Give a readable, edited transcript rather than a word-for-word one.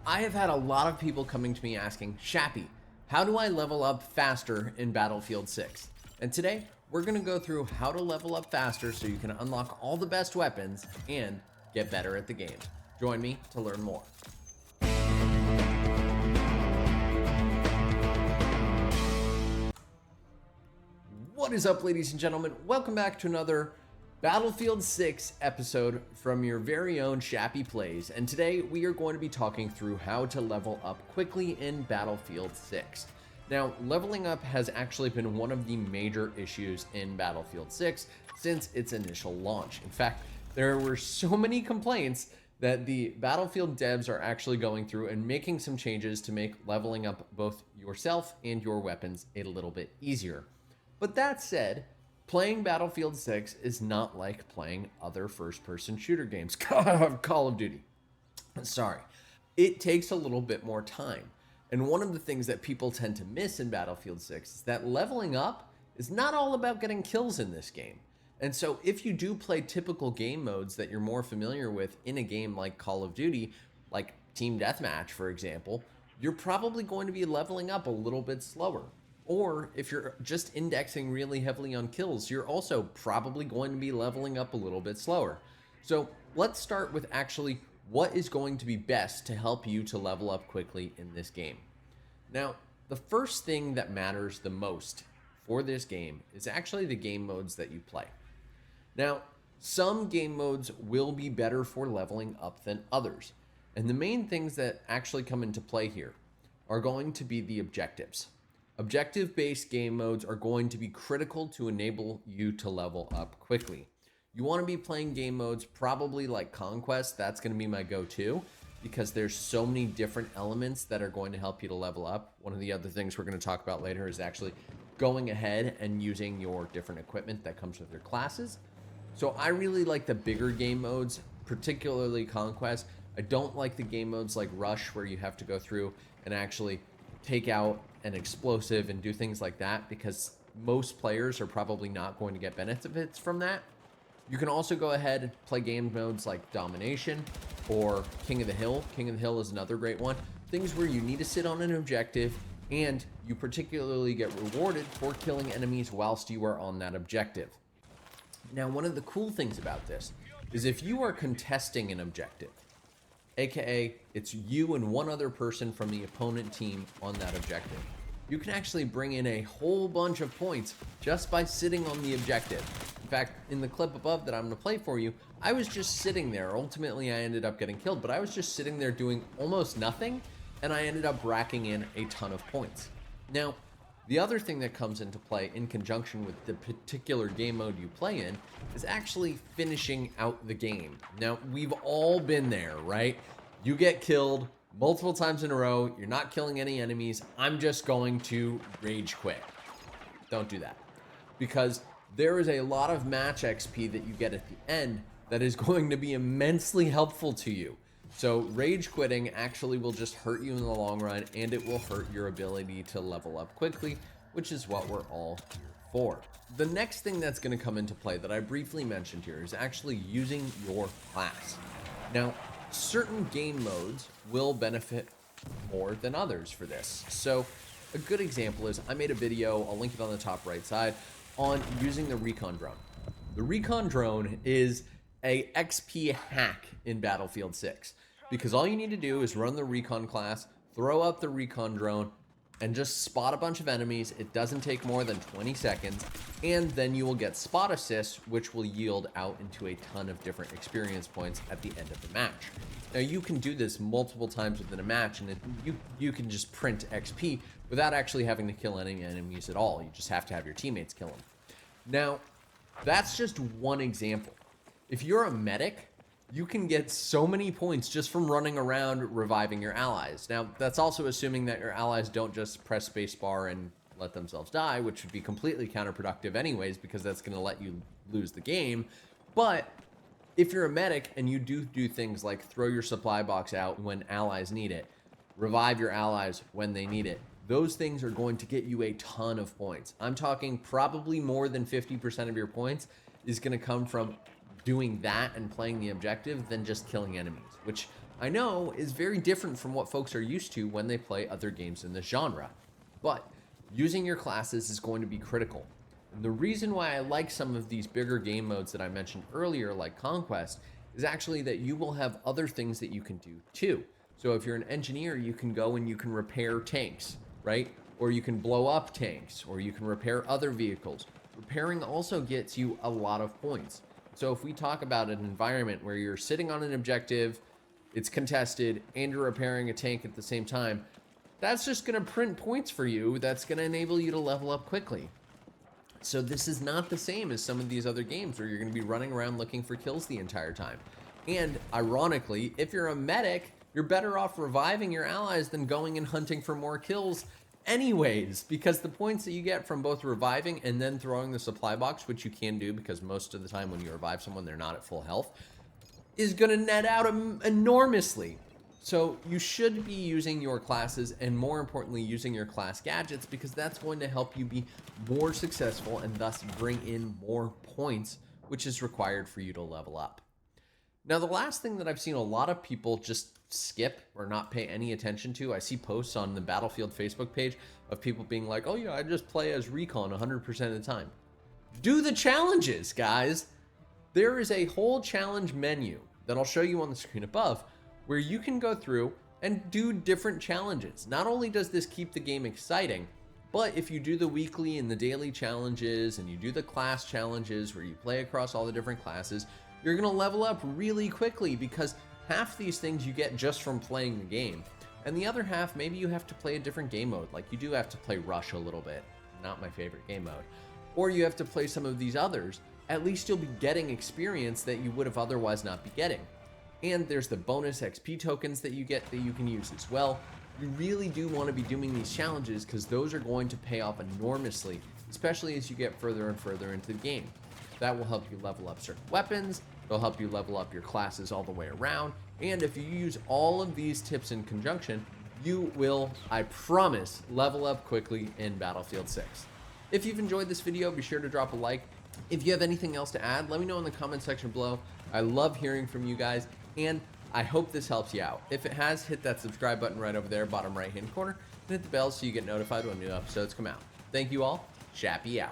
I have had a lot of people coming to me asking, Shappy, how do I level up faster in Battlefield 6? And today, we're going to go through how to level up faster so you can unlock all the best weapons and get better at the game. Join me to learn more. What is up, ladies and gentlemen? Welcome back to another Battlefield 6 episode from your very own Shappy Plays, and today we are going to be talking through how to level up quickly in Battlefield 6. Now, leveling up has actually been one of the major issues in Battlefield 6 since its initial launch. In fact, there were so many complaints that the Battlefield devs are actually going through and making some changes to make leveling up both yourself and your weapons a little bit easier. But that said, playing Battlefield 6 is not like playing other first-person shooter games. Call of Duty. Sorry. It takes a little bit more time. And one of the things that people tend to miss in Battlefield 6 is that leveling up is not all about getting kills in this game. And so if you do play typical game modes that you're more familiar with in a game like Call of Duty, like Team Deathmatch, for example, you're probably going to be leveling up a little bit slower. Or if you're just indexing really heavily on kills, you're also probably going to be leveling up a little bit slower. So let's start with actually what is going to be best to help you to level up quickly in this game. Now, the first thing that matters the most for this game is actually the game modes that you play. Now, some game modes will be better for leveling up than others. And the main things that actually come into play here are going to be the objectives. Objective-based game modes are going to be critical to enable you to level up quickly. You want to be playing game modes probably like Conquest. That's going to be my go-to because there's so many different elements that are going to help you to level up. One of the other things we're going to talk about later is actually going ahead and using your different equipment that comes with your classes. So I really like the bigger game modes, particularly Conquest. I don't like the game modes like Rush where you have to go through and actually take out an explosive and do things like that because most players are probably not going to get benefits from that. You can also go ahead and play game modes like Domination or King of the Hill. King of the Hill is another great one. Things where you need to sit on an objective and you particularly get rewarded for killing enemies whilst you are on that objective. Now, one of the cool things about this is if you are contesting an objective, aka it's you and one other person from the opponent team on that objective, you can actually bring in a whole bunch of points just by sitting on the objective. In fact, in the clip above that I'm going to play for you, I was just sitting there. Ultimately, I ended up getting killed, but I was just sitting there doing almost nothing, and I ended up racking in a ton of points. Now, the other thing that comes into play in conjunction with the particular game mode you play in is actually finishing out the game. Now, we've all been there, right? You get killed multiple times in a row. You're not killing any enemies. I'm just going to rage quit. Don't do that. Because there is a lot of match XP that you get at the end that is going to be immensely helpful to you. So rage quitting actually will just hurt you in the long run, and it will hurt your ability to level up quickly, which is what we're all here for. The next thing that's going to come into play that I briefly mentioned here is actually using your class. Now, certain game modes will benefit more than others for this. So a good example is I made a video, I'll link it on the top right side, on using the recon drone. The recon drone is a XP hack in Battlefield 6 because all you need to do is run the recon class, throw up the recon drone, and just spot a bunch of enemies. It doesn't take more than 20 seconds, and then you will get spot assists, which will yield out into a ton of different experience points at the end of the match. Now, you can do this multiple times within a match, and you can just print XP without actually having to kill any enemies at all. You just have to have your teammates kill them. Now, that's just one example. If you're a medic, you can get so many points just from running around reviving your allies. Now, that's also assuming that your allies don't just press spacebar and let themselves die, which would be completely counterproductive anyways, because that's going to let you lose the game. But if you're a medic and you do things like throw your supply box out when allies need it, revive your allies when they need it, those things are going to get you a ton of points. I'm talking probably more than 50% of your points is going to come from doing that and playing the objective than just killing enemies, which I know is very different from what folks are used to when they play other games in the genre. But using your classes is going to be critical. And the reason why I like some of these bigger game modes that I mentioned earlier, like Conquest, is actually that you will have other things that you can do too. So if you're an engineer, you can go and you can repair tanks, right? Or you can blow up tanks, or you can repair other vehicles. Repairing also gets you a lot of points. So if we talk about an environment where you're sitting on an objective, it's contested, and you're repairing a tank at the same time, that's just gonna print points for you. That's gonna enable you to level up quickly. So this is not the same as some of these other games where you're gonna be running around looking for kills the entire time. And ironically, if you're a medic, you're better off reviving your allies than going and hunting for more kills anyways, because the points that you get from both reviving and then throwing the supply box, which you can do because most of the time when you revive someone, they're not at full health, is gonna net out enormously. So you should be using your classes, and more importantly, using your class gadgets, because that's going to help you be more successful and thus bring in more points, which is required for you to level up. Now, the last thing that I've seen a lot of people just skip or not pay any attention to, I see posts on the Battlefield Facebook page of people being like, oh yeah, I just play as Recon 100% of the time. Do the challenges, guys. There is a whole challenge menu that I'll show you on the screen above, where you can go through and do different challenges. Not only does this keep the game exciting, but if you do the weekly and the daily challenges and you do the class challenges where you play across all the different classes, you're gonna level up really quickly, because half these things you get just from playing the game. And the other half, maybe you have to play a different game mode. Like you do have to play Rush a little bit, not my favorite game mode. Or you have to play some of these others. At least you'll be getting experience that you would have otherwise not be getting. And there's the bonus XP tokens that you get that you can use as well. You really do want to be doing these challenges because those are going to pay off enormously, especially as you get further and further into the game. That will help you level up certain weapons, it'll help you level up your classes all the way around, and if you use all of these tips in conjunction, you will, I promise, level up quickly in Battlefield 6. If you've enjoyed this video, be sure to drop a like. If you have anything else to add, let me know in the comment section below. I love hearing from you guys, and I hope this helps you out. If it has, hit that subscribe button right over there, bottom right hand corner, and hit the bell so you get notified when new episodes come out. Thank you all. Shappy out.